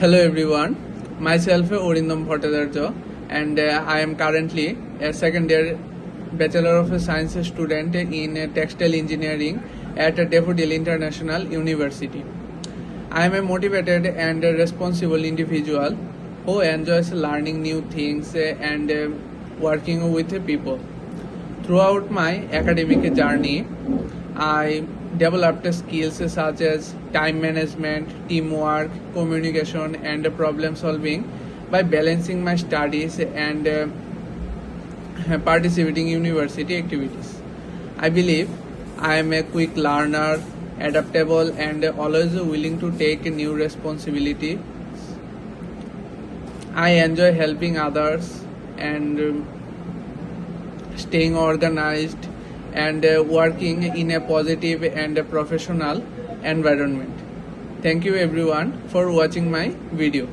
Hello everyone, myself Orindam Bhattacharya and I am currently a second year Bachelor of Science student in Textile Engineering at Daffodil International University. I am a motivated and responsible individual who enjoys learning new things and working with people. Throughout my academic journey, I developed skills such as time management, teamwork, communication, and problem solving by balancing my studies and participating in university activities. I believe I am a quick learner, adaptable, and always willing to take new responsibility. I enjoy helping others and staying organized and working in a positive and a professional environment. Thank you everyone for watching my video.